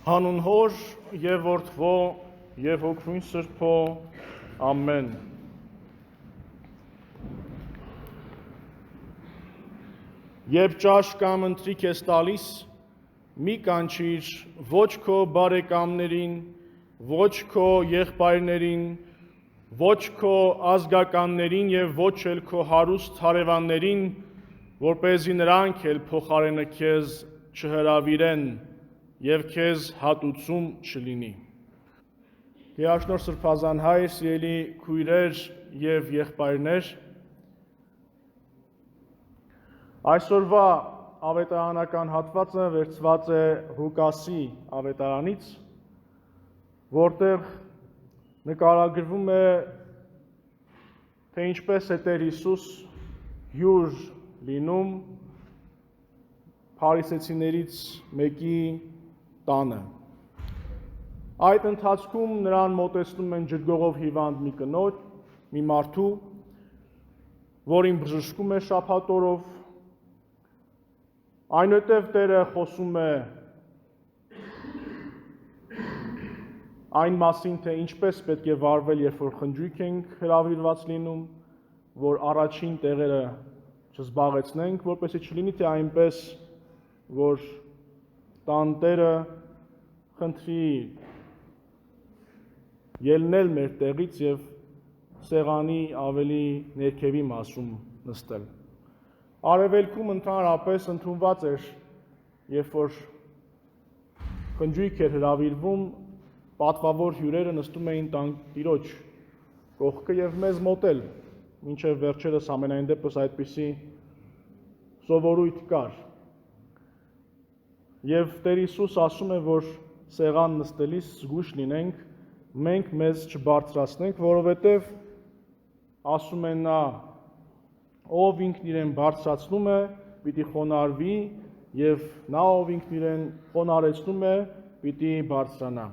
Հանուն Հոր եւ Որդվո եւ Հոգուն Սրբո, ամեն։ Երբ ճաշ կամ ընթրիք ես տալիս, մի կանչիր ոչ քո բարեկամներին, ոչ քո եղբայրներին, ոչ քո ազգականներին եւ ոչ էլ քո հարուստ հարևաններին, որպեսզի նրանք էլ փոխարենը քեզ չհրավիրեն եւ քեզ հատուցում չլինի։ Գերաշնորհ Սրբազան հայր, սիրելի քույրեր եւ եղբայրներ, այսօրվա ավետարանական հատվածը վերցված է Ղուկասի ավետարանից, որտեղ նկարագրվում է, թե ինչպես է Տեր Հիսուս հյուր լինում փարիսեցիներից մեկի տանը։ Այդ ընթացքում նրան մոտեցնում են ջրգողով հիվանդ մի կնոջ, մի մարդու, որին բժշկում է շաբաթօրով։ Այնուհետև Տերը խոսում է այն մասին, թե ինչպես պետք է վարվել, երբ որ խնջույք ենք հրավիրված լինում, որ առաջին տեղերը չզբաղեցնենք, որպեսզի չլինի թե այնպես, որ տան Տերը խնդրի ելնել մեր տեղից եւ սեղանի ավելի ներքևի մասում նստել։ Արևելքում ընդհանրապես ընդունված էր, երբ որ խնջույք էր հրավիրվում, պատվավոր հյուրերը նստում էին տան տիրոջ կողքը եւ մեզ մոտել, մինչեւ վերջերս ամենայն դեպս այդպիսի սովորույթ կար։ Եվ Տեր Հիսուս ասում է, որ սեղան նստելիս զգույշ լինենք, մենք մեզ չբարձրացնենք, որովհետև ասում է նա, ով ինքն իրեն բարձրացնում է, պիտի խոնարհվի, եւ նա, ով ինքն իրեն խոնարհեցնում է, պիտի բարձրանա։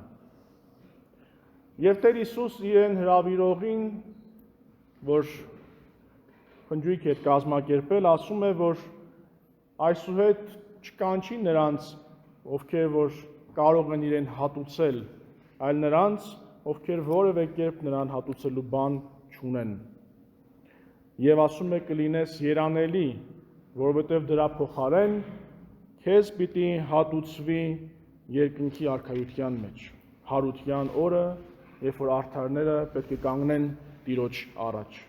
Եվ Տեր Հիսուս իրեն հրավիրողին, որ խնջույք է կազմակերպել, ասում է, որ այսուհետ չկանչի նրանց, ովքեր որ կարող են իրեն հատուցել, այլ նրանց, ովքեր որևէ կերպ նրան հատուցելու բան չունեն։ Եվ ասում է կլինես երանելի, որովհետև դրա փոխարեն քեզ պիտի հատուցվի երկնքի արքայության մեջ, հարության օրը, երբ որ արդարները պետք է կանգնեն Տիրոջ առաջ։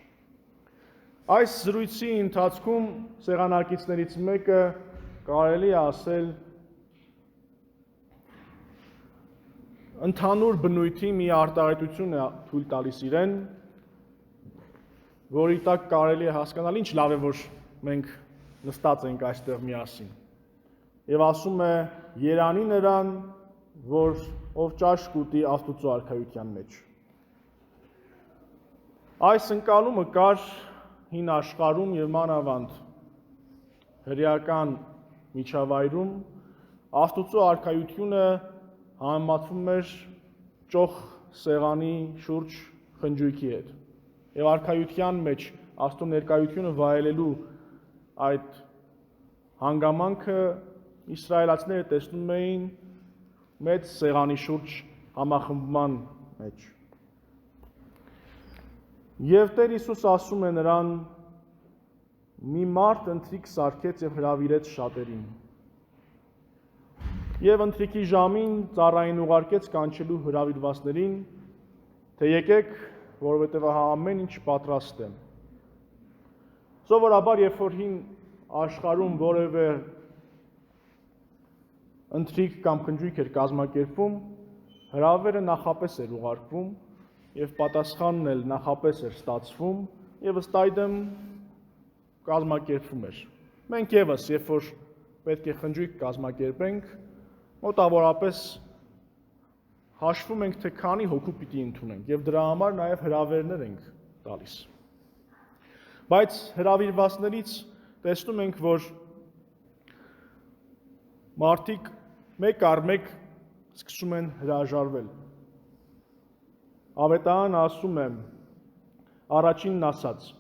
Այս զրույցի ընթացքում սեղանակիցներից մեկը կարելի է ասել ընդհանուր բնույթի մի արտահայտություն է թույլ տալիս իրեն, որի տակ կարելի է հասկանալ ինչ լավ է, որ մենք նստած ենք այստեղ միասին։ Եվ ասում է երանի նրան, որ ով ճաշ կուտի Աստծո արքայության մեջ։ Այս ընկալումը կար հին աշխարհում եւ մանավանդ հրեական միջավայրում Աստծո արքայությունը համեմատվում էր ճոխ սեղանի շուրջ խնջույքի հետ։ Եվ արքայության մեջ Աստծո ներկայությունը վայելելու այդ հանգամանքը իսրայելացիները տեսնում էին մեծ սեղանի շուրջ համախմբման մեջ։ Եվ Տեր Հիսուս ասում է նրան. մի մարդ ընթրիք սարքեց եւ հրավիրեց շատերին։ Եվ ընթրիքի ժամին ծառային ուղարկեց կանչելու հրավիրվածներին, թե եկեք, որովհետև ահա ամեն ինչ պատրաստ է։ Սովորաբար, երբ որ հին աշխարհում որևէ ընթրիք կամ խնջույք էր կազմակերպվում, հրավերը նախապես էր ուղարկվում եւ պատասխանն էլ նախապես էր ստացվում եւ ըստ այդմ կազմակերպվում էր։ Մենք եւս, երբ որ պետք է խնջույք կազմակերպենք, մոտավորապես հաշվում ենք, թե քանի հոգու պիտի ընդունենք եւ դրա համար նաեւ հրավերներ ենք տալիս։ Բայց հրավիրվածներից տեսնում ենք, որ մարդիկ մեկ առ մեկ սկսում են հրաժարվել։ Ավետարանը ասում է, առաջինն ասաց.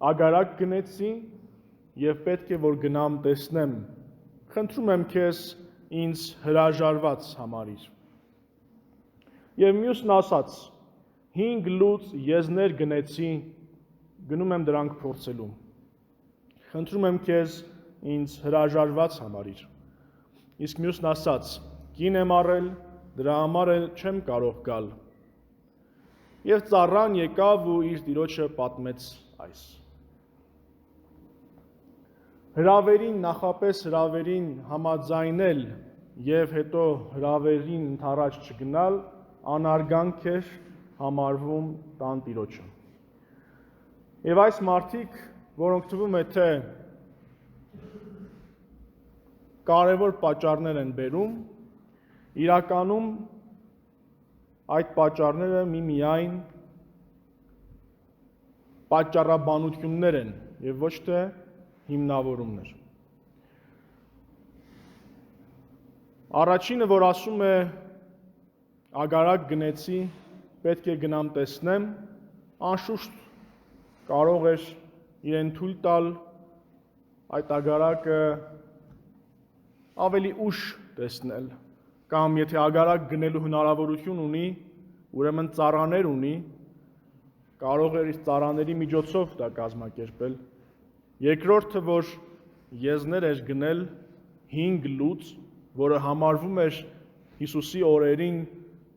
«Ագարակ գնեցի եւ պետք է որ գնամ տեսնեմ, խնդրում եմ քեզ ինձ հրաժարված համարիր։ Եվ մյուսն ասաց. 5 լուծ եզներ գնեցի, գնում եմ դրանք փորձելու։ Խնդրում եմ քեզ ինձ հրաժարված համարիր։ Իսկ մյուսն ասաց. կին եմ առել, դրա համար էլ չեմ կարող գալ։ Եվ ծառան եկավ ու իր տիրոջը պատմեց այս։ Հրավերին, նախապես հրավերին համաձայնել եւ հետո հրավերին ընդառաջ չգնալ անարգանք էր համարվում տան տիրոջը։ Եվ այս մարդիկ, որոնք թվում է թե կարևոր պատճառներ են բերում, իրականում այդ պատճառները միմիայն պատճառաբանություններ են եւ ոչ թե հիմնավորումներ։ Առաջինը, որ ասում է ագարակ գնեցի, պետք է գնամ տեսնեմ, անշուշտ կարող էր իրեն թույլ տալ այդ ագարակը ավելի ուշ տեսնել, կամ եթե ագարակ գնելու հնարավորություն ունի, ուրեմն ծառաներ ունի, կարող էր իր ծառաների միջոցով դա կազմակերպել։ Երկրորդը, որ եզներ էր գնել 5 լուծ, որը համարվում էր Հիսուսի օրերին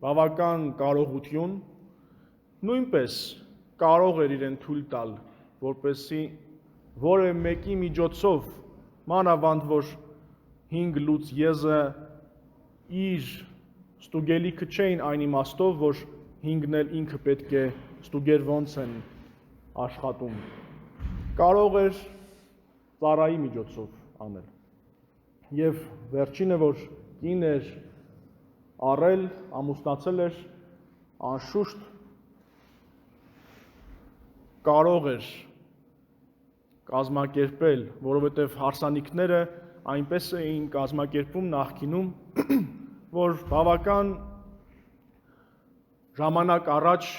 բավական կարողություն, նույնպես կարող էր իրեն թույլ տալ, որպեսզի որևէ մեկի միջոցով, մանավանդ որ 5 լուծ եզը իր ստուգելիքը չէին այն իմաստով, որ 5-ն էլ ինքը պետք է ստուգեր ոնց են աշխատում։ Կարող էր ծառայի միջոցով անել։ Եվ վերջինը, որ կին էր առել, ամուսնացել էր, անշուշտ կարող էր կազմակերպել, որովհետև հարսանիքները այնպես էին կազմակերպում նախկինում, որ բավական ժամանակ առաջ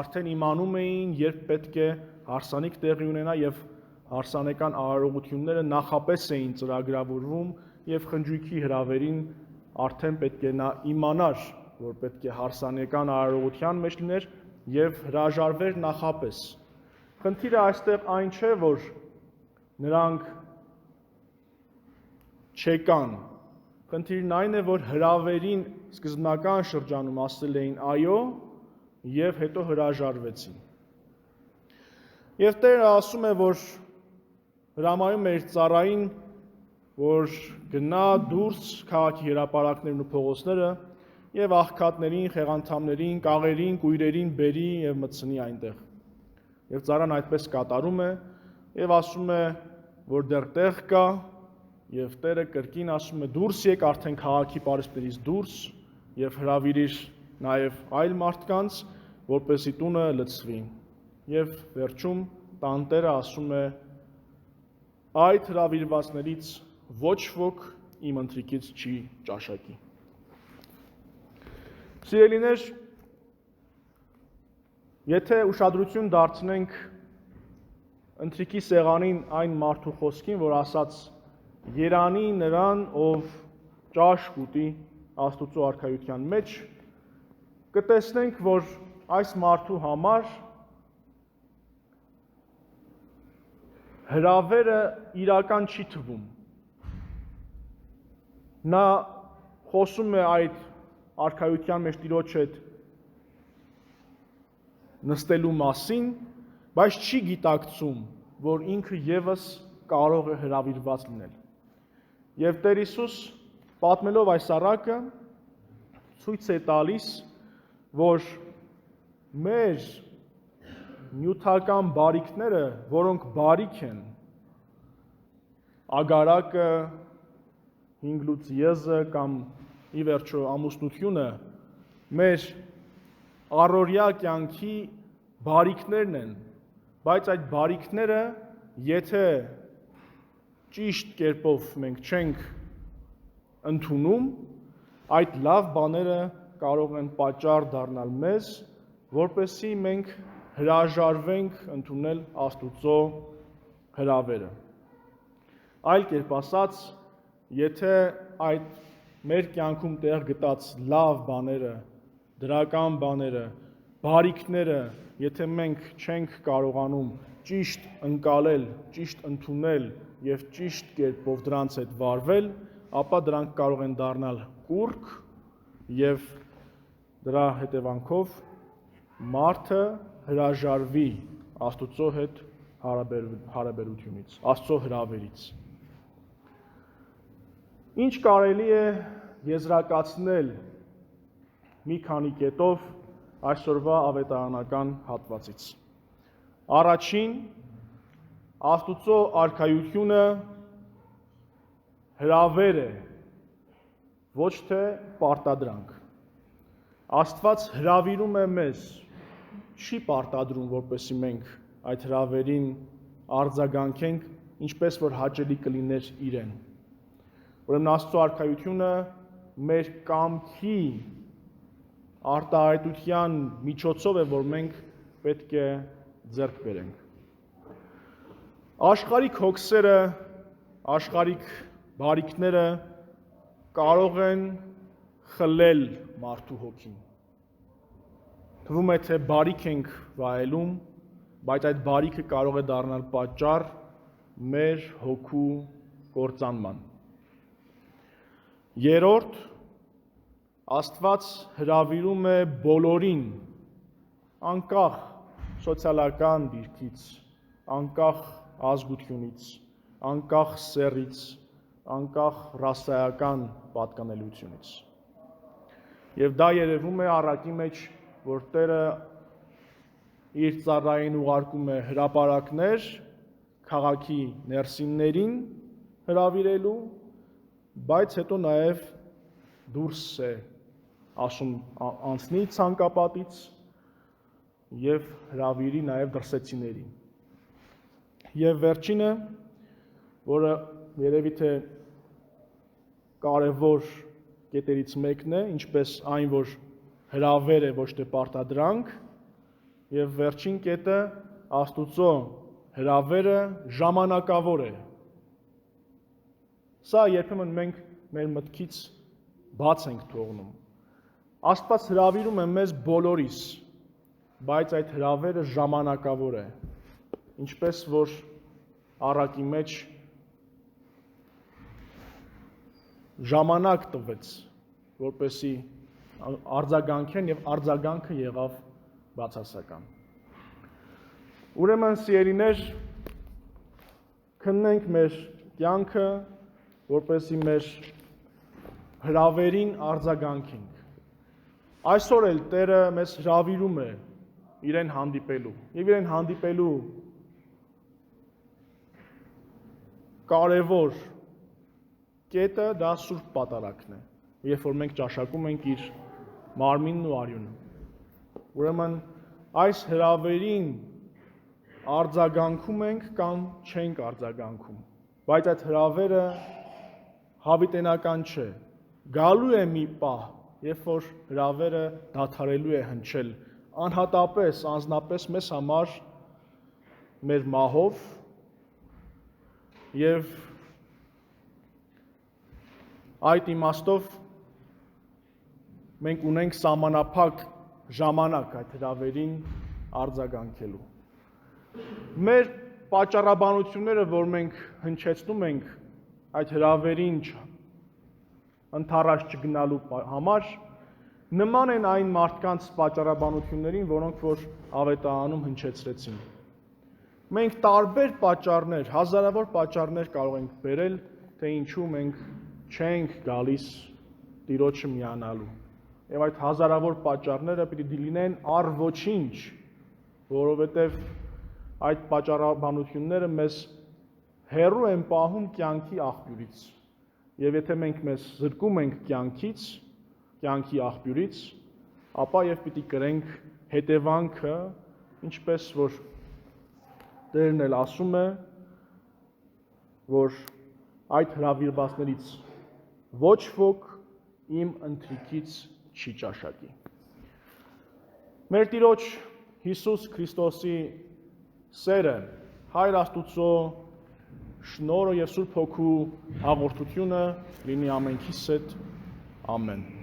արդեն իմանում էին, երբ պետք է հարսանիք տեղի ունենա եւ հարսանեկան արարողությունները նախապես էին ծրագրավորվում եւ խնջույքի հրավերին արդեն պետք է նա իմանար, որ պետք է հարսանեկան արարողության մեջ լիներ եւ հրաժարվեր նախապես։ Խնդիրը այստեղ այն չէ, որ նրանք չեկան։ Խնդիրն այն է, որ հրավերին սկզբնական շրջանում ասել էին այո եւ հետո հրաժարվեցին։ Եվ Տերը ասում է, որ հրամայում է իր ծառային, որ գնա դուրս քաղաքի հրապարակներն ու փողոցները եւ աղքատներին, խեղանդամներին, կաղերին, կույրերին բերի եւ մտցնի այնտեղ։ Եվ ծառան այդպես կատարում է եւ ասում է, որ դեռ տեղ կա եւ Տերը կրկին ասում է դուրս եկ արդեն քաղաքի պարիսպներից դուրս եւ հրավիրիր նաեւ այլ մարդկանց, որպեսզի տունը լցվի։ Եվ վերջում տանտերը ասում է այդ հրավիրվածներից ոչ ոք իմ ընթրիքից չի ճաշակի։ Սիրելիներ, եթե ուշադրություն դարձնենք ընթրիքի սեղանին այն մարդու խոսքին, որ ասաց երանի նրան, ով ճաշ կուտի Աստուծո արքայության մեջ, կտեսնենք, որ այս մարդու համար հրավերը իրական չի թվում։ Նա խոսում է այդ արքայության մեջ Տիրոջ հետ նստելու մասին, բայց չի գիտակցում, որ ինքը եւս կարող է հրավիրված լինել։ Եվ Տեր Հիսուս պատմելով այս առակը ցույց է տալիս, որ մեր նյութական բարիքները, որոնք բարիք են, ագարակը, 5 լուծ եզը կամ ի վերջո ամուսնությունը, մեր առօրյա կյանքի բարիքներն են, բայց այդ բարիքները, եթե ճիշտ կերպով մենք չենք ընդունում, այդ լավ բաները կարող են պատճառ դառնալ մեզ, որպեսզի մենք հրաժարվենք ընդունել Աստուծո հրավերը։ Այլ կերպ ասած, եթե այդ մեր կյանքում տեղ գտած լավ բաները, դրական բաները, բարիքները, եթե մենք չենք կարողանում ճիշտ ընկալել, ճիշտ ընդունել եւ ճիշտ կերպով դրանց հետ վարվել, ապա դրանք կարող են դառնալ կուռք եւ դրա հետևանքով մարդը հրաժարվի Աստծո հետ հարաբերությունից, Աստծո հրավերից։ Ինչ կարելի է եզրակացնել մի քանի կետով այսօրվա ավետարանական հատվածից։ Առաջին, Աստծո արքայությունը հրավեր է, ոչ թե պարտադրանք։ Աստված հրավիրում է մեզ, չի պարտադրում, որպեսզի մենք այդ հրավերին արձագանքենք, ինչպես որ հաճելի կլիներ իրեն։ Ուրեմն Աստծո արքայությունը մեր կամքի արտահայտության միջոցով է, որ մենք պետք է ձեռք բերենք։ Աշխարհիկ հոգսերը, աշխարհիկ բարիքները կարող են խլել մարդու հոգին։ Թվում է, թե բարիք ենք վայելում, բայց այդ բարիքը կարող է դառնալ պատճառ մեր հոգու կործանման։ Երրորդ, Աստված հրավիրում է բոլորին, անկախ սոցիալական դիրքից, անկախ ազգությունից, անկախ սեռից, անկախ ռասայական պատկանելությունից։ Եվ դա երևում է առակի մեջ, որ Տերը իր ծառային ուղարկում է հրապարակներ քաղաքի ներսիններին հրավիրելու, բայց հետո նաև դուրս է ասում անցնի ցանկապատից եւ հրավիրի նաև դրսեցիներին։ Եվ վերջինը, որը երևի թե կարևոր կետերից մեկն է, ինչպես այն, որ հրավեր է, ոչ թե պարտադրանք, եւ վերջին կետը Աստուծո հրավերը ժամանակավոր է։ Սա երբեմն մենք մեր մտքից բաց ենք թողնում։ Աստված հրավիրում է մեզ բոլորիս, բայց այդ հրավերը ժամանակավոր է։ Ինչպես որ առակի մեջ ժամանակ տվեց, որպեսզի արձագանքեն եւ արձագանքը եղավ բացասական։ Ուրեմն սիրելիներ, քննենք մեր կյանքը, որպեսզի մեր հրավերին արձագանքենք։ Այսօր էլ Տերը մեզ հրավիրում է իրեն հանդիպելու եւ իրեն հանդիպելու կարևոր կետը դա Սուրբ Պատարագն է, երբ որ մենք ճաշակում ենք իր մարմինն ու արյունը։ Ուրեմն այս հրավերին արձագանքում ենք կամ չենք արձագանքում, բայց այդ հրավերը հավիտենական չէ։ Գալու է մի պահ, երբ որ հրավերը դադարելու է հնչել, անհատապես, անձնապես մեզ համար մեր մահով եւ այդ իմաստով մենք ունենք սահմանափակ ժամանակ այդ հրավերին արձագանքելու։ Մեր պատճառաբանությունները, որ մենք հնչեցնում ենք այդ հրավերին ընդառաջ չգնալու համար, նման են այն մարդկանց պատճառաբանություններին, որոնք որ ավետարանում հնչեցրեցին։ Մենք տարբեր պատճառներ, հազարավոր պատճառներ կարող ենք բերել, թե ինչու մենք չենք գալիս Տիրոջը միանալու։ Եվ այդ հազարավոր պատճառները պիտի լինեն առ ոչինչ, որովհետև այդ պատճառաբանությունները մեզ հեռու են պահում կյանքի աղբյուրից։ Եվ եթե մենք մեզ զրկում ենք կյանքի աղբյուրից, ապա եւ պիտի կրենք հետևանքը, ինչպես որ Տերն էլ ասում է, որ այդ հրավիրվածներից ոչ ոք իմ ընթրիքից չի ճաշակի։ Մեր Տիրոջ Հիսուս Քրիստոսի սերը, Հայր Աստուծո շնորհը եւ Սուրբ Հոգու հաղորդությունը լինի ամենքիս հետ Ամեն։